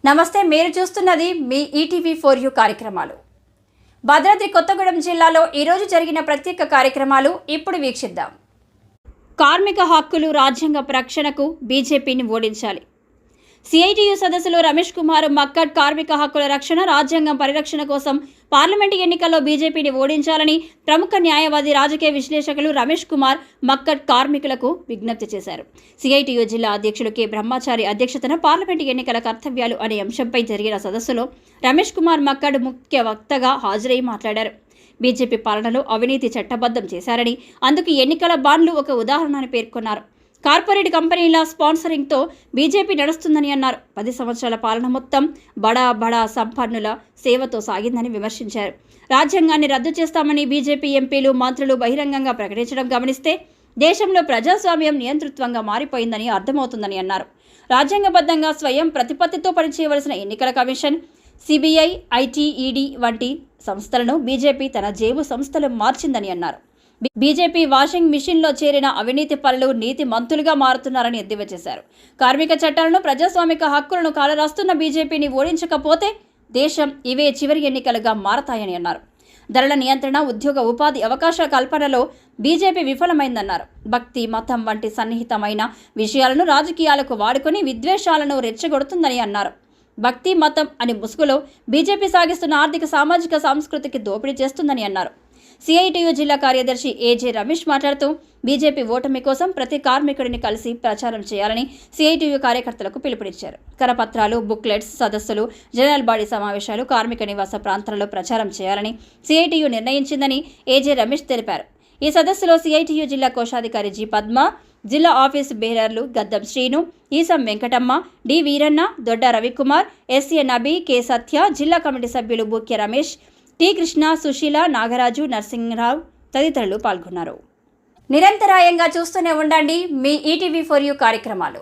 నమస్తే, మీరు చూస్తున్నది మీ ఈటీవీ ఫర్ యూ కార్యక్రమాలు. భద్రాద్రి కొత్తగూడెం జిల్లాలో ఈరోజు జరిగిన ప్రత్యేక కార్యక్రమాలు ఇప్పుడు వీక్షిద్దాం. కార్మిక హక్కులు రాజ్యాంగ రక్షణకు బీజేపీని ఓడించాలి. సిఐటియు సదస్సులో రమేష్ కుమార్ మక్కడ్ కార్మిక హక్కుల రక్షణ, రాజ్యాంగం పరిరక్షణ కోసం పార్లమెంటు ఎన్నికల్లో బీజేపీని ఓడించాలని ప్రముఖ న్యాయవాది, రాజకీయ విశ్లేషకులు రమేష్ కుమార్ మక్కడ్ కార్మికులకు విజ్ఞప్తి చేశారు. సిఐటియు జిల్లా అధ్యక్షులు కె బ్రహ్మచారి అధ్యక్షతన పార్లమెంటు ఎన్నికల కర్తవ్యాలు అనే అంశంపై జరిగిన సదస్సులో రమేష్ కుమార్ మక్కడ్ ముఖ్య వక్తగా హాజరై మాట్లాడారు. బీజేపీ పాలనలో అవినీతి చట్టబద్ధం చేశారని, అందుకు ఎన్నికల బాండ్లు ఒక ఉదాహరణ అని పేర్కొన్నారు. కార్పొరేట్ కంపెనీల స్పాన్సరింగ్తో బీజేపీ నడుస్తుందని అన్నారు. 10 సంవత్సరాల పాలన మొత్తం బడా సంపన్నుల సేవతో సాగిందని విమర్శించారు. రాజ్యాంగాన్ని రద్దు చేస్తామని బీజేపీ ఎంపీలు, మంత్రులు బహిరంగంగా ప్రకటించడం గమనిస్తే దేశంలో ప్రజాస్వామ్యం నియంతృత్వంగా మారిపోయిందని అర్థమవుతుందని అన్నారు. రాజ్యాంగబద్ధంగా స్వయం ప్రతిపత్తితో పనిచేయవలసిన ఎన్నికల కమిషన్, సిబిఐ, ఐటీ, ఈడీ వంటి సంస్థలను బీజేపీ తన జేబు సంస్థలు మార్చిందని అన్నారు. బీజేపీ వాషింగ్ మిషన్లో చేరిన అవినీతి పనులు నీతి మంతులుగా మారుతున్నారని ఎద్దేవా చేశారు. కార్మిక చట్టాలను, ప్రజాస్వామిక హక్కులను కాలరాస్తున్న బీజేపీని ఓడించకపోతే దేశం ఇవే చివరి ఎన్నికలుగా మారతాయని అన్నారు. ధరల నియంత్రణ, ఉద్యోగ ఉపాధి అవకాశాల కల్పనలో బీజేపీ విఫలమైందన్నారు. భక్తి, మతం వంటి సన్నిహితమైన విషయాలను రాజకీయాలకు వాడుకొని విద్వేషాలను రెచ్చగొడుతుందని అన్నారు. భక్తి, మతం అని ముసుగులో బీజేపీ సాగిస్తున్న ఆర్థిక, సామాజిక, సాంస్కృతిక దోపిడీ చేస్తుందని అన్నారు. సిఐటియు జిల్లా కార్యదర్శి ఏజే రమేష్ మాట్లాడుతూ బీజేపీ ఓటమి కోసం ప్రతి కార్మికుడిని కలిసి ప్రచారం చేయాలని సిఐటియు కార్యకర్తలకు పిలుపునిచ్చారు. కరపత్రాలు, బుక్లెట్స్, సదస్సులు, జనరల్ బాడీ సమావేశాలు, కార్మిక నివాస ప్రాంతాలలో ప్రచారం చేయాలని సిఐటియు నిర్ణయించిందని ఏజే రమేష్ తెలిపారు. ఈ సదస్సులో సిఐటియు జిల్లా కోశాధికారి జి పద్మ, జిల్లా ఆఫీసు బేరర్లు Gaddam Srinu, Eesam Venkatamma, D Veeranna, Dodda Ravikumar, S A Nabi, K Satya, జిల్లా కమిటీ సభ్యులు బూక్య రమేష్, టి కృష్ణ, సుశీల, నాగరాజు, నరసింహరావు తదితరులు పాల్గొన్నారు. నిరంతరాయంగా చూస్తూనే ఉండండి మీ ఈటీవీ ఫర్ యూ కార్యక్రమాలు.